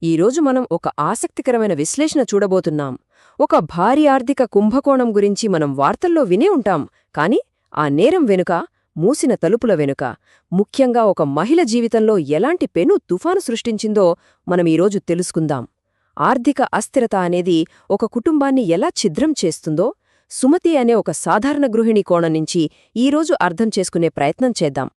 ఈరోజు మనం ఒక ఆసక్తికరమైన విశ్లేషణ చూడబోతున్నాం. ఒక భారీ ఆర్థిక కుంభకోణం గురించి మనం వార్తల్లో వినే ఉంటాం, కాని ఆ నేరం వెనుక, మూసిన తలుపుల వెనుక, ముఖ్యంగా ఒక మహిళ జీవితంలో ఎలాంటి పెను తుఫాను సృష్టించిందో మనం ఈరోజు తెలుసుకుందాం. ఆర్థిక అస్థిరత అనేది ఒక కుటుంబాన్ని ఎలా ఛిద్రం చేస్తుందో సుమతి అనే ఒక సాధారణ గృహిణి కోణం నుంచి ఈరోజు అర్థం చేసుకునే ప్రయత్నం చేద్దాం.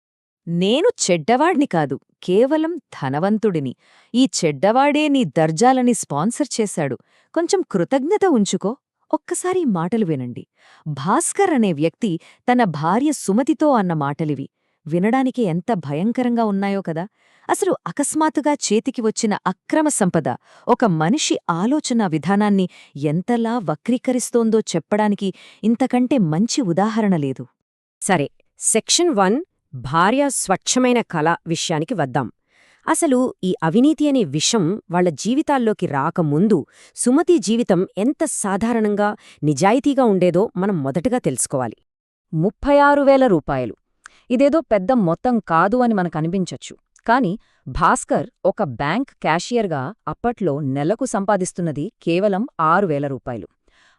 నేను చెడ్డవాడ్ని కాదు, కేవలం ధనవంతుడిని. ఈ చెడ్డవాడే నీ దర్జాలని స్పాన్సర్ చేశాడు. కొంచెం కృతజ్ఞత ఉంచుకో. ఒక్కసారి ఈ మాటలు వినండి. భాస్కర్ అనే వ్యక్తి తన భార్య సుమతితో అన్న మాటలివి. వినడానికి ఎంత భయంకరంగా ఉన్నాయో కదా. అసలు అకస్మాత్తుగా చేతికి వచ్చిన అక్రమ సంపద ఒక మనిషి ఆలోచన విధానాన్ని ఎంతలా వక్రీకరిస్తోందో చెప్పడానికి ఇంతకంటే మంచి ఉదాహరణ లేదు. సరే, సెక్షన్ 1 భార్య స్వచ్ఛమైన కళ విషయానికి వద్దాం. అసలు ఈ అవినీతి అనే విషం వాళ్ల జీవితాల్లోకి రాకముందు సుమతి జీవితం ఎంత సాధారణంగా నిజాయితీగా ఉండేదో మనం మొదటగా తెలుసుకోవాలి. 36,000 రూపాయలు. ఇదేదో పెద్ద మొత్తం కాదు అని మనకనిపించొచ్చు. కాని భాస్కర్ ఒక బ్యాంక్ క్యాషియర్గా అప్పట్లో నెలకు సంపాదిస్తున్నది కేవలం 6,000 రూపాయలు.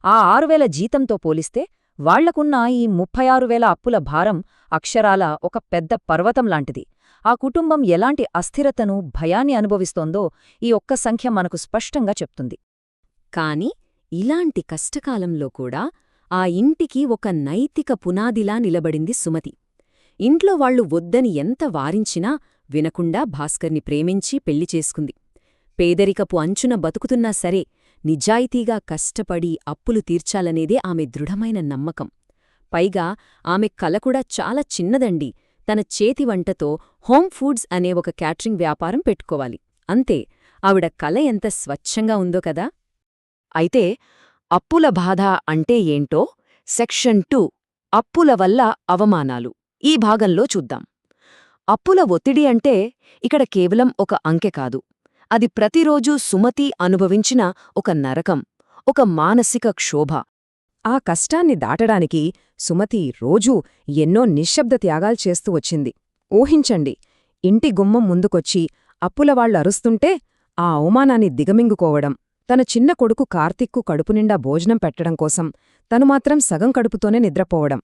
ఆ 6,000 జీతంతో పోలిస్తే వాళ్లకున్న ఈ 36,000 అప్పుల భారం అక్షరాల ఒక పెద్ద పర్వతం లాంటిది. ఆ కుటుంబం ఎలాంటి అస్థిరతను, భయాన్ని అనుభవిస్తోందో ఈ ఒక్క సంఖ్య మనకు స్పష్టంగా చెప్తుంది. కాని ఇలాంటి కష్టకాలంలో కూడా ఆ ఇంటికి ఒక నైతిక పునాదిలా నిలబడింది సుమతి. ఇంట్లో వాళ్లు వద్దని ఎంత వారించినా వినకుండా భాస్కర్ని ప్రేమించి పెళ్లి చేసుకుంది. పేదరికపు అంచున బతుకుతున్నా సరే నిజాయితీగా కష్టపడి అప్పులు తీర్చాలనేదే ఆమె దృఢమైన నమ్మకం. పైగా ఆమె కల కూడా చాలా చిన్నదండి. తన చేతి వంటతో హోమ్ ఫుడ్స్ అనే ఒక క్యాటరింగ్ వ్యాపారం పెట్టుకోవాలి. అంతే. ఆవిడ కల ఎంత స్వచ్ఛంగా ఉందో కదా. అయితే అప్పుల బాధ అంటే ఏంటో సెక్షన్ 2 అప్పుల వల్ల అవమానాలు ఈ భాగంలో చూద్దాం. అప్పుల ఒత్తిడి అంటే ఇక్కడ కేవలం ఒక అంకె కాదు. అది ప్రతిరోజూ సుమతి అనుభవించిన ఒక నరకం, ఒక మానసిక క్షోభ. ఆ కష్టాన్ని దాటడానికి సుమతి రోజూ ఎన్నో నిశ్శబ్ద త్యాగాలు చేస్తూ వచ్చింది. ఊహించండి, ఇంటి గుమ్మం ముందుకొచ్చి అప్పులవాళ్లు అరుస్తుంటే ఆ అవమానాన్ని దిగమింగుకోవడం, తన చిన్న కొడుకు కార్తిక్కు కడుపునిండా భోజనం పెట్టడం కోసం తను మాత్రం సగం కడుపుతోనే నిద్రపోవడం.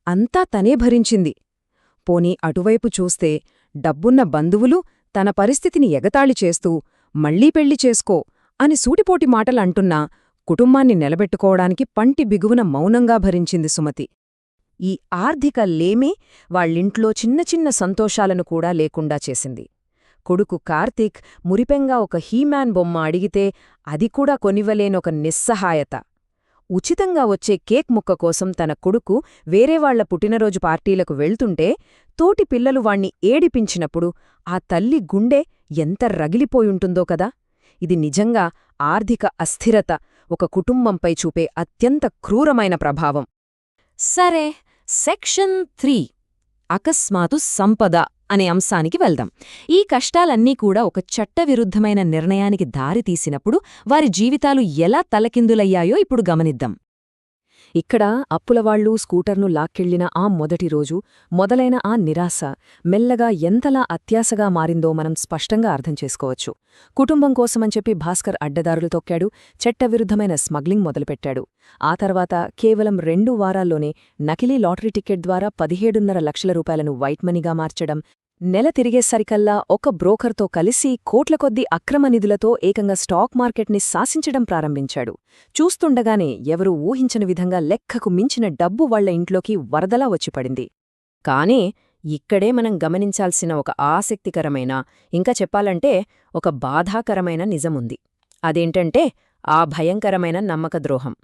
అంతా తనే భరించింది. పోనీ అటువైపు చూస్తే డబ్బున్న బంధువులు తన పరిస్థితిని ఎగతాళి చేస్తూ మళ్లీ పెళ్లి చేసుకో అని సూటిపోటి మాటలంటున్నా కుటుంబాన్ని నిలబెట్టుకోవడానికి పంటి బిగువున మౌనంగా భరించింది సుమతి. ఈ ఆర్థిక లేమి వాళ్ళింట్లో చిన్న చిన్న సంతోషాలను కూడా లేకుండా చేసింది. కొడుకు కార్తీక్ మురిపెంగా ఒక హీమ్యాన్ బొమ్మ అడిగితే అది కూడా కొనివ్వలేనొక నిస్సహాయత. ఉచితంగా వచ్చే కేక్ ముక్క కోసం తన కొడుకు వేరేవాళ్ల పుట్టినరోజు పార్టీలకు వెళ్తుంటే తోటి పిల్లలు వాణ్ణి ఏడిపించినప్పుడు ఆ తల్లి గుండె ఎంత రగిలిపోయుంటుందో కదా. ఇది నిజంగా ఆర్థిక అస్థిరత ఒక కుటుంబంపై చూపే అత్యంత క్రూరమైన ప్రభావం. సరే, సెక్షన్ 3 అకస్మాతు సంపద అనే అంశానికి వెళ్దాం. ఈ కష్టాలన్నీ కూడా ఒక చట్టవిరుద్ధమైన నిర్ణయానికి దారితీసినప్పుడు వారి జీవితాలు ఎలా తలకిందులయ్యాయో ఇప్పుడు గమనిద్దాం. ఇక్కడ అప్పులవాళ్లు స్కూటర్ను లాక్కెళ్లిన ఆ మొదటి రోజు మొదలైన ఆ నిరాశ మెల్లగా ఎంతలా అత్యాశగా మారిందో మనం స్పష్టంగా అర్థం చేసుకోవచ్చు. కుటుంబం కోసమని చెప్పి భాస్కర్ అడ్డదారులు తొక్కాడు, చట్టవిరుద్ధమైన స్మగ్లింగ్ మొదలుపెట్టాడు. ఆ తర్వాత కేవలం 2 వారాల్లోనే నకిలీ లాటరీ టికెట్ ద్వారా 17.5 లక్షల రూపాయలను వైట్ మనీగా మార్చడం, నెల తిరిగేసరికల్లా ఒక బ్రోకర్తో కలిసి కోట్ల కొద్దీ అక్రమ నిధులతో ఏకంగా స్టాక్ మార్కెట్ని శాసించడం ప్రారంభించాడు. చూస్తుండగానే ఎవరూ ఊహించని విధంగా లెక్కకు మించిన డబ్బు వాళ్ల ఇంట్లోకి వరదలా వచ్చిపడింది. కానే ఇక్కడే మనం గమనించాల్సిన ఒక ఆసక్తికరమైన, ఇంకా చెప్పాలంటే ఒక బాధాకరమైన నిజముంది. అదేంటంటే ఆ భయంకరమైన నమ్మకద్రోహం.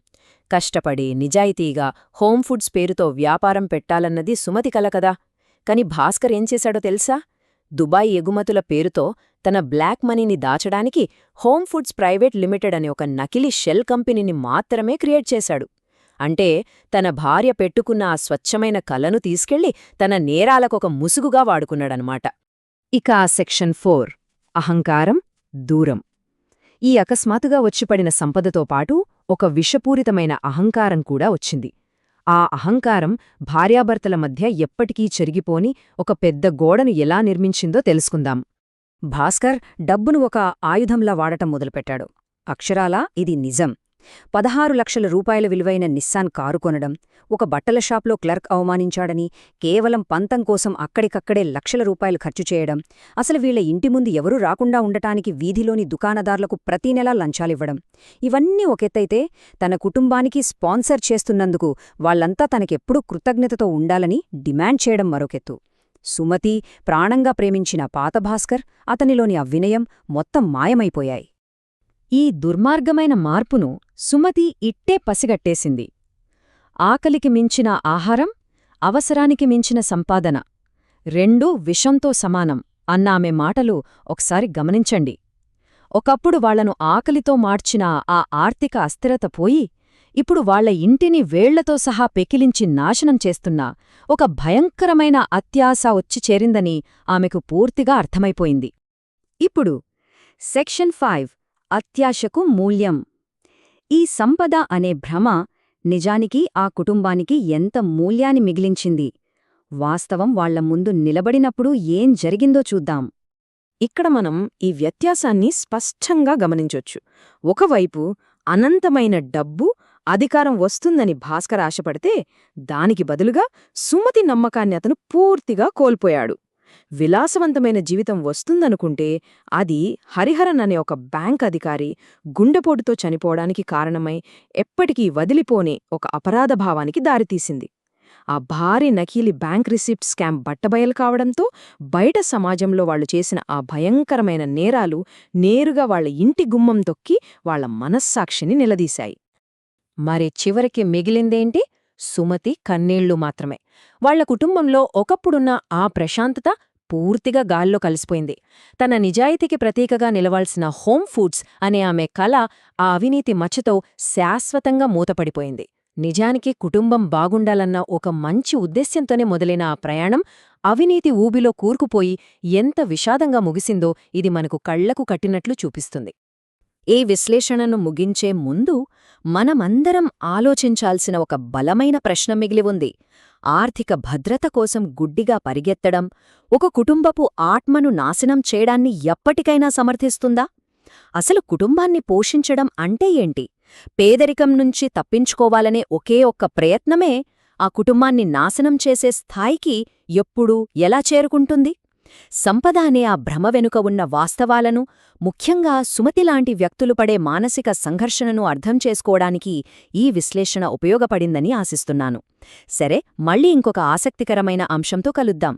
కష్టపడి నిజాయితీగా హోమ్ ఫుడ్స్ పేరుతో వ్యాపారం పెట్టాలన్నది సుమతి కల కదా. కాని భాస్కర్ ఏం చేశాడో తెలుసా? దుబాయ్ ఎగుమతుల పేరుతో తన బ్లాక్ మనీని దాచడానికి హోమ్ ఫుడ్స్ ప్రైవేట్ లిమిటెడ్ అనే ఒక నకిలీ షెల్ కంపెనీని మాత్రమే క్రియేట్ చేశాడు. అంటే తన భార్య పెట్టుకున్న ఆ స్వచ్ఛమైన కలను తీసుకెళ్లి తన నేరాలకొక ముసుగుగా వాడుకున్నాడనమాట. ఇక సెక్షన్ 4 అహంకారం, దూరం. ఈ అకస్మాత్తుగా వచ్చిపడిన సంపదతో పాటు ఒక విషపూరితమైన అహంకారం కూడా వచ్చింది. ఆ అహంకారం భార్యాభర్తల మధ్య ఎప్పటికీ చెరిగిపోని ఒక పెద్ద గోడను ఎలా నిర్మించిందో తెలుసుకుందాం. భాస్కర్ డబ్బును ఒక ఆయుధంలా వాడటం మొదలుపెట్టాడు. అక్షరాలా ఇది నిజం. 16 లక్షల రూపాయల విలువైన నిస్సాన్ కారు కొనడం, ఒక బట్టల షాప్లో క్లర్క్ అవమానించాడని కేవలం పంతం కోసం అక్కడికక్కడే లక్షల రూపాయలు ఖర్చు చేయడం, అసలు వీళ్ల ఇంటి ముందు ఎవరూ రాకుండా ఉండటానికి వీధిలోని దుకాణదార్లకు ప్రతీ నెలా లంచాలివ్వడం, ఇవన్నీ ఒకెత్తైతే తన కుటుంబానికి స్పాన్సర్ చేస్తున్నందుకు వాళ్లంతా తనకెప్పుడూ కృతజ్ఞతతో ఉండాలని డిమాండ్ చేయడం మరొకెత్తు. సుమతి ప్రాణంగా ప్రేమించిన పాత భాస్కర్, అతనిలోని ఆ వినయం మొత్తం మాయమైపోయాయి. ఈ దుర్మార్గమైన మార్పును సుమతి ఇట్టే పసిగట్టేసింది. ఆకలికి మించిన ఆహారం, అవసరానికి మించిన సంపాదన రెండూ విషంతో సమానం అన్న ఆమె మాటలు ఒకసారి గమనించండి. ఒకప్పుడు వాళ్లను ఆకలితో మార్చిన ఆ ఆర్థిక అస్థిరత పోయి, ఇప్పుడు వాళ్ల ఇంటిని వేళ్లతో సహా పెకిలించి నాశనం చేస్తున్న ఒక భయంకరమైన అత్యాశ వచ్చి చేరిందని ఆమెకు పూర్తిగా అర్థమైపోయింది. ఇప్పుడు సెక్షన్ 5 అత్యాశకు మూల్యం. ఈ సంపద అనే భ్రమ నిజానికి ఆ కుటుంబానికి ఎంత మూల్యాన్ని మిగిలించింది? వాస్తవం వాళ్ల ముందు నిలబడినప్పుడు ఏం జరిగిందో చూద్దాం. ఇక్కడ మనం ఈ వ్యత్యాసాన్ని స్పష్టంగా గమనించొచ్చు. ఒకవైపు అనంతమైన డబ్బు, అధికారం వస్తుందని భాస్కర్ ఆశపడితే, దానికి బదులుగా సుమతి నమ్మకాన్ని అతను పూర్తిగా కోల్పోయాడు. విలాసవంతమైన జీవితం వస్తుందనుకుంటే అది హరిహరన్ అనే ఒక బ్యాంక్ అధికారి గుండెపోటుతో చనిపోవడానికి కారణమై ఎప్పటికీ వదిలిపోనే ఒక అపరాధభావానికి దారితీసింది. ఆ భారీ నకీలి బ్యాంక్ రిసిప్ట్ స్కామ్ బట్టబయలు కావడంతో బయట సమాజంలో వాళ్లు చేసిన ఆ భయంకరమైన నేరాలు నేరుగా వాళ్ల ఇంటి గుమ్మం తొక్కి వాళ్ల మనస్సాక్షిని నిలదీశాయి. మరి చివరికి మిగిలిందేంటి? సుమతి కన్నీళ్లు మాత్రమే. వాళ్ల కుటుంబంలో ఒకప్పుడున్న ఆ ప్రశాంతత పూర్తిగా గాల్లో కలిసిపోయింది. తన నిజాయితీకి ప్రతీకగా నిలవాల్సిన హోమ్ ఫుడ్స్ అనే ఆమె కల ఆ అవినీతి మచ్చతో శాశ్వతంగా మూతపడిపోయింది. నిజానికి కుటుంబం బాగుండాలన్న ఒక మంచి ఉద్దేశ్యంతోనే మొదలైన ఆ ప్రయాణం అవినీతి ఊబిలో కూరుకుపోయి ఎంత విషాదంగా ముగిసిందో ఇది మనకు కళ్లకు కట్టినట్లు చూపిస్తుంది. ఈ విశ్లేషణను ముగించే ముందు మనమందరం ఆలోచించాల్సిన ఒక బలమైన ప్రశ్న మిగిలి ఉంది. ఆర్థిక భద్రత కోసం గుడ్డిగా పరిగెత్తడం ఒక కుటుంబపు ఆత్మను నాశనం చేయడాన్ని ఎప్పటికైనా సమర్థిస్తుందా? అసలు కుటుంబాన్ని పోషించడం అంటే ఏంటి? పేదరికం నుంచి తప్పించుకోవాలనే ఒకే ఒక్క ప్రయత్నమే ఆ కుటుంబాన్ని నాశనం చేసే స్థాయికి ఎప్పుడు ఎలా చేరుకుంటుంది? సంపద అనే ఆ భ్రమ వెనుక ఉన్న వాస్తవాలను, ముఖ్యంగా సుమతిలాంటి వ్యక్తులు పడే మానసిక సంఘర్షణను అర్థం చేసుకోవడానికి ఈ విశ్లేషణ ఉపయోగపడిందని ఆశిస్తున్నాను. సరే, మళ్ళీ ఇంకొక ఆసక్తికరమైన అంశంతో కలుద్దాం.